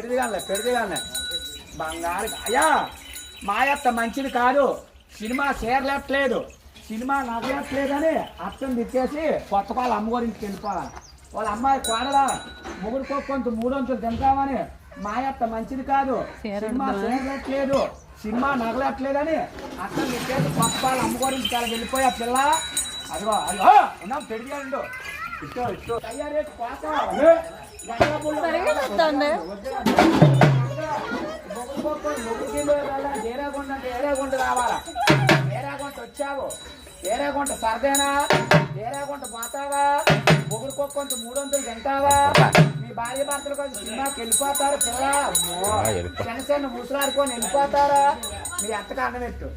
పెడిదిగానే బంగారు అయ్యా మాయత్త మంచిది కాదు. సినిమా చేరలేట్లేదు, సినిమా నవ్వట్లేదని అర్థం తిట్టేసి కొత్త వాళ్ళ అమ్మగారింటికి వెళ్ళిపోవాలి. వాళ్ళ అమ్మాయి కోడలా మొగుడుకో కొంత 300 తింటామని మాయత్త మంచిది కాదు, సినిమా చేరట్లేదు, సినిమా నగలట్లేదని అర్థం తిట్టేసి కొత్త వాళ్ళ అమ్మగారింటికి అలా వెళ్ళిపోయా పిల్ల. అదిగో అదిగో ఉన్నాం పెడిగాడు ఇష్టం అయ్యారే కోత ఏరేగుంట రావాలా. ఏరేగుంట వచ్చావు, ఏరేగుంట సరదేనా, ఏరేగుంట పోతావా, మొగుడుకోకొంత 300 తింటావా, మీ భార్య భర్తలు కొంచెం సినిమాకి వెళ్ళిపోతారు పిల్ల. చిన్న ముసులాడుకొని వెళ్ళిపోతారా. మీ అత్తకి అన్నమెట్టు,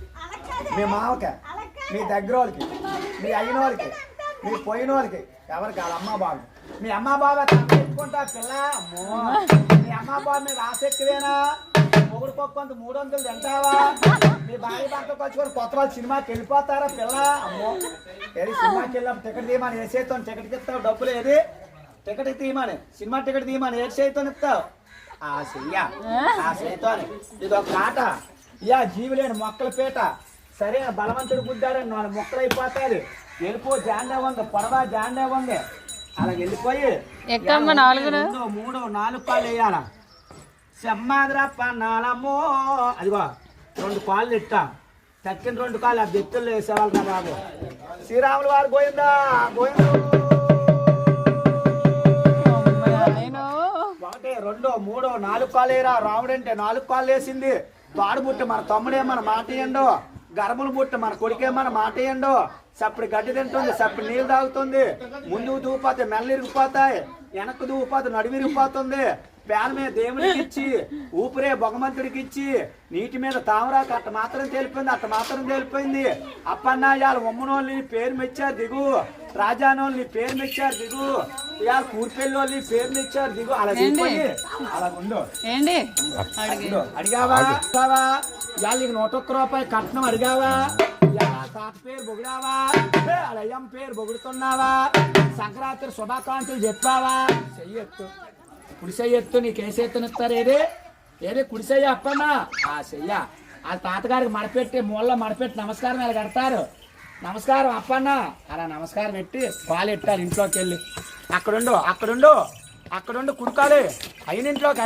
మీ మావకి, మీ దగ్గర వాళ్ళకి, మీ అయిన వాళ్ళకి, మీ పోయిన వాళ్ళకి, ఎవరికి వాళ్ళ అమ్మ బాబు, మీ అమ్మ బాబా తెచ్చుకుంటా పిల్ల. అమ్మో మీ అమ్మ బాబు మీద ఆసక్తివేనా, మొగుడుకోకొంత 300 తింటావా, మీ భార్య భర్తలు వచ్చుకొని కొత్త వాళ్ళు సినిమాకి వెళ్ళిపోతారా పిల్ల. అమ్మో ఏది సినిమాకి వెళ్ళినప్పుడు టికెట్ తీయమని ఏ చేస్తాను, టికెట్కి ఇస్తావు డబ్బులు, ఏది టికెట్ తీయమని, సినిమా టికెట్ తీయమని ఏ చేతితో ఇస్తావు, ఆ చెయ్యా ఆ చేతితోని. ఇది ఒక ఆట ఇయా జీవులేని మొక్కల పీట. సరే బలవంతుడు గుద్దారని 4 మొక్కలు అయిపోతాయి. వెళ్ళిపో జాండే ఉంది, పొడవా జాండే ఉంది, అలా వెళ్ళిపోయి 2, 3, 4 కాళ్ళు వేయాల. సెమ్మాదిరా పన్నాలమ్మో అదిగో 2 కాళ్ళు ఇట్టా, తక్కిన 2 కాళ్ళు ఆ బెత్తుల్లో వేసేవాళ్ళు రా బాబు. శ్రీరాములు వారు గోయిందా గోయిందు. 1, 2, 3, 4 కాళ్ళు వేయరా. రాముడు అంటే 4 కాళ్ళు వేసింది. తాడు బుట్టి మన తమ్ముడేమన్న మాట ఇయ్యండు, గర్భలు బుట్టి మన కొడుకేమన్న మాట ఇయ్యండు. సప్పుడు గడ్డి తింటుంది, సప్పుడు నీళ్ళు తాగుతుంది. ముందుకు దూపోతే మెల్ల ఇరిగిపోతాయి, వెనక్కు దూపోతే నడుము ఇరిగిపోతుంది. పేన మీద దేవుడికి ఇచ్చి, ఊపిరే భగవంతుడికి ఇచ్చి, నీటి మీద తామరాకు అట్ట మాత్రం తేలిపోయింది. అప్పన్నాయాలు ఉమ్మనోళ్ళని పేరు మెచ్చారు దిగు, రాజానోళ్ళని పేరు మెచ్చారు దిగు, ఇవాళ కూర్పెళ్ళోళ్ళని పేరు మెచ్చారు దిగు. అలా దిగిపోయి అలా ఉండు. అడిగావా ఇవాళ నీకు 101 రూపాయలు కట్నం అడిగావా, తాత పేరు బొగిడావా, అయ్యమ్మ పేరు బొగుడుతున్నావా, సంక్రాంతి శుభాకాంక్షలు చెప్పావా. చెయ్యొత్తు కుడిసెయ్యొత్తు, నీకు ఏసెత్తునిస్తారు. ఏది కుడిసెయ్య అప్పన్నా ఆ చెయ్య. ఆ తాతగారికి మడపెట్టి మూలలో మడపెట్టి నమస్కారం ఇలా కడతారు. నమస్కారం అప్పన్న అలా నమస్కారం పెట్టి పాలు ఎట్టారు. ఇంట్లోకి వెళ్ళి అక్కడుండు కుడుకాలి అయిన ఇంట్లోకి